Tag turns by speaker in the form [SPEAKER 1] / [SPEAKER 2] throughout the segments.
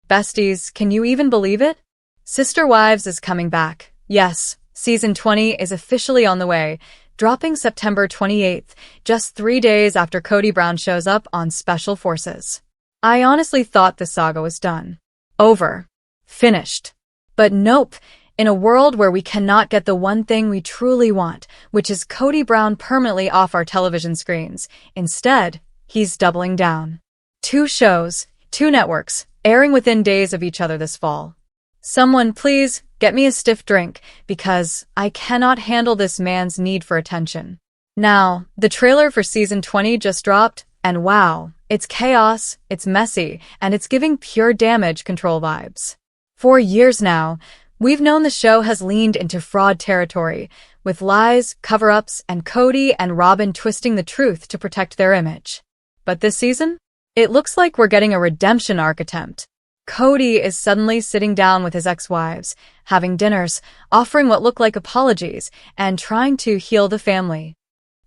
[SPEAKER 1] Besties, can you even believe it? Sister Wives is coming back. Yes, season 20 is officially on the way, dropping September 28th, just 3 days after Kody Brown shows up on Special Forces. I honestly thought the saga was done. Over. Finished. But nope. In a world where we cannot get the one thing we truly want, which is Kody Brown permanently off our television screens, instead, he's doubling down. 2 shows, 2 networks, airing within days of each other this fall. Someone please get me a stiff drink, because I cannot handle this man's need for attention. Now, the trailer for season 20 just dropped, and wow, it's chaos, it's messy, and it's giving pure damage control vibes. For years now, we've known the show has leaned into fraud territory, with lies, cover-ups, and Kody and Robyn twisting the truth to protect their image. But this season? It looks like we're getting a redemption arc attempt. Kody is suddenly sitting down with his ex-wives, having dinners, offering what look like apologies, and trying to heal the family.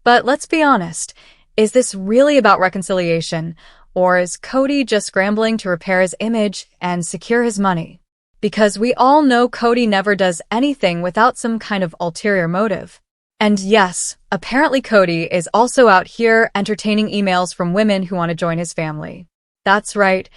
[SPEAKER 1] But let's be honest, is this really about reconciliation, or is Kody just scrambling to repair his image and secure his money? Because we all know Kody never does anything without some kind of ulterior motive. And yes, apparently Kody is also out here entertaining emails from women who want to join his family. That's right.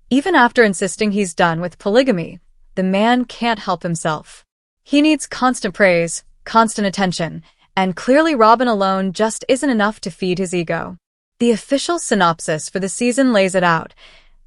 [SPEAKER 1] Even after insisting he's done with polygamy, the man can't help himself. He needs constant praise, constant attention, and clearly Robyn alone just isn't enough to feed his ego. The official synopsis for the season lays it out.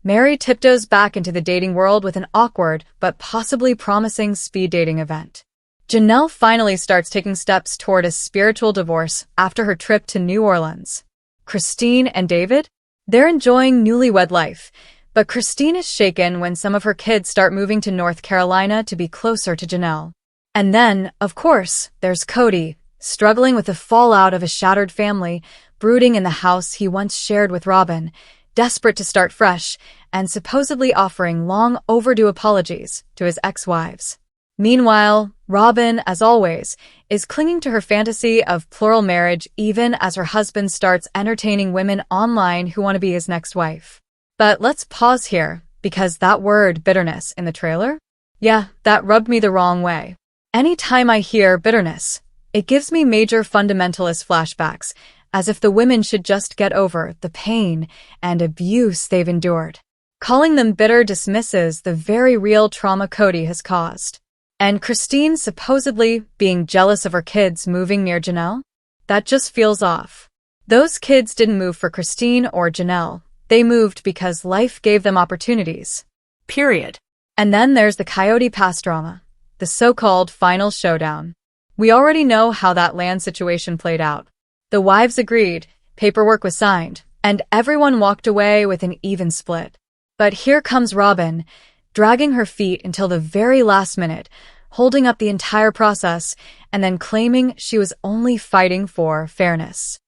[SPEAKER 1] Meri tiptoes back into the dating world with an awkward but possibly promising speed dating event. Janelle finally starts taking steps toward a spiritual divorce after her trip to New Orleans. Christine and David? They're enjoying newlywed life, but Christine is shaken when some of her kids start moving to North Carolina to be closer to Janelle. And then, of course, there's Kody, struggling with the fallout of a shattered family, brooding in the house he once shared with Robyn, desperate to start fresh, and supposedly offering long overdue apologies to his ex-wives. Meanwhile, Robyn, as always, is clinging to her fantasy of plural marriage even as her husband starts entertaining women online who want to be his next wife. But let's pause here, because that word bitterness in the trailer? Yeah, that rubbed me the wrong way. Anytime I hear bitterness, it gives me major fundamentalist flashbacks, as if the women should just get over the pain and abuse they've endured. Calling them bitter dismisses the very real trauma Kody has caused. And Christine supposedly being jealous of her kids moving near Janelle? That just feels off. Those kids didn't move for Christine or Janelle. They moved because life gave them opportunities. Period. And then there's the Coyote Pass drama, the so-called final showdown. We already know how that land situation played out. The wives agreed, paperwork was signed, and everyone walked away with an even split. But here comes Robyn, dragging her feet until the very last minute, holding up the entire process, and then claiming she was only fighting for fairness.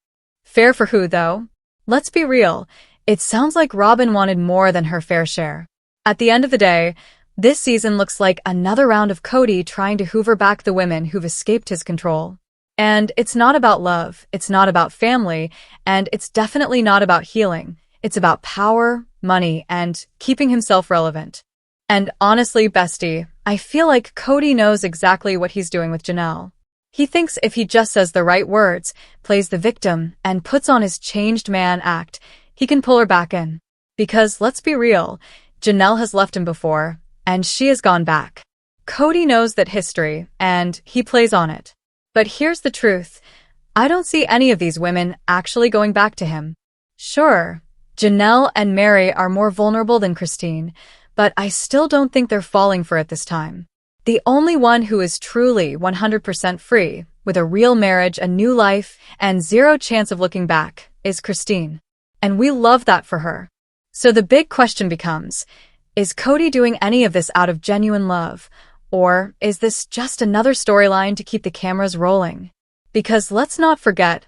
[SPEAKER 1] Fair for who, though? Let's be real, it sounds like Robyn wanted more than her fair share. At the end of the day, this season looks like another round of Kody trying to hoover back the women who've escaped his control. And it's not about love, it's not about family, and it's definitely not about healing. It's about power, money, and keeping himself relevant. And honestly, bestie, I feel like Kody knows exactly what he's doing with Janelle. He thinks if he just says the right words, plays the victim, and puts on his changed man act, he can pull her back in. Because let's be real, Janelle has left him before, and she has gone back. Kody knows that history, and he plays on it. But here's the truth. I don't see any of these women actually going back to him. Sure, Janelle and Meri are more vulnerable than Christine, but I still don't think they're falling for it this time. The only one who is truly 100% free, with a real marriage, a new life, and zero chance of looking back, is Christine. And we love that for her. So the big question becomes, is Kody doing any of this out of genuine love? Or is this just another storyline to keep the cameras rolling? Because let's not forget,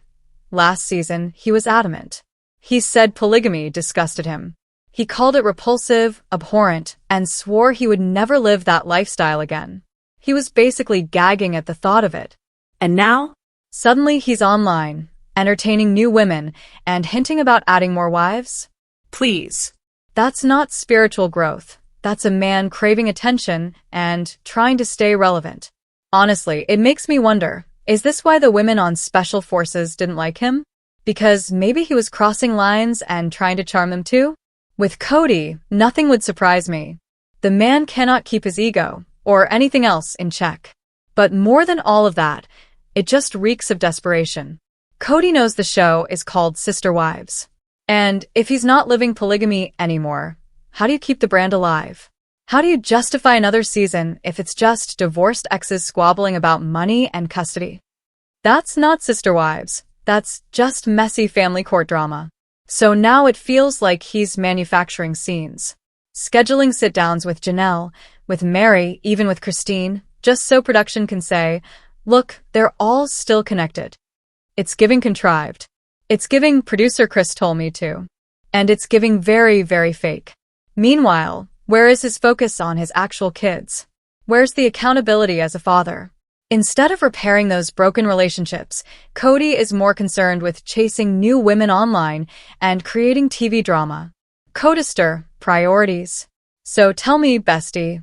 [SPEAKER 1] last season he was adamant. He said polygamy disgusted him. He called it repulsive, abhorrent, and swore he would never live that lifestyle again. He was basically gagging at the thought of it. And now, suddenly he's online, entertaining new women, and hinting about adding more wives? Please. That's not spiritual growth. That's a man craving attention and trying to stay relevant. Honestly, it makes me wonder, is this why the women on Special Forces didn't like him? Because maybe he was crossing lines and trying to charm them too? With Kody, nothing would surprise me. The man cannot keep his ego, or anything else, in check. But more than all of that, it just reeks of desperation. Kody knows the show is called Sister Wives. And if he's not living polygamy anymore, how do you keep the brand alive? How do you justify another season if it's just divorced exes squabbling about money and custody? That's not Sister Wives. That's just messy family court drama. So now it feels like he's manufacturing scenes. Scheduling sit-downs with Janelle, with Meri, even with Christine, just so production can say, look, they're all still connected. It's giving contrived. It's giving producer Chris told me to. And it's giving very, very fake. Meanwhile, where is his focus on his actual kids? Where's the accountability as a father? Instead of repairing those broken relationships, Kody is more concerned with chasing new women online and creating TV drama. Codister, priorities. So tell me, bestie,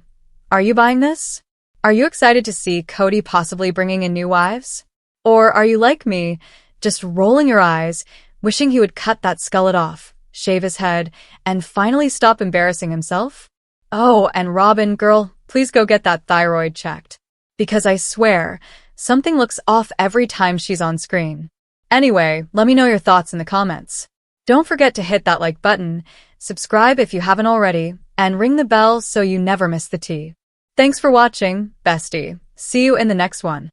[SPEAKER 1] are you buying this? Are you excited to see Kody possibly bringing in new wives? Or are you like me, just rolling your eyes, wishing he would cut that skullet off, shave his head, and finally stop embarrassing himself? Oh, and Robyn, girl, please go get that thyroid checked. Because I swear, something looks off every time she's on screen. Anyway, let me know your thoughts in the comments. Don't forget to hit that like button, subscribe if you haven't already, and ring the bell so you never miss the tea. Thanks for watching, bestie. See you in the next one.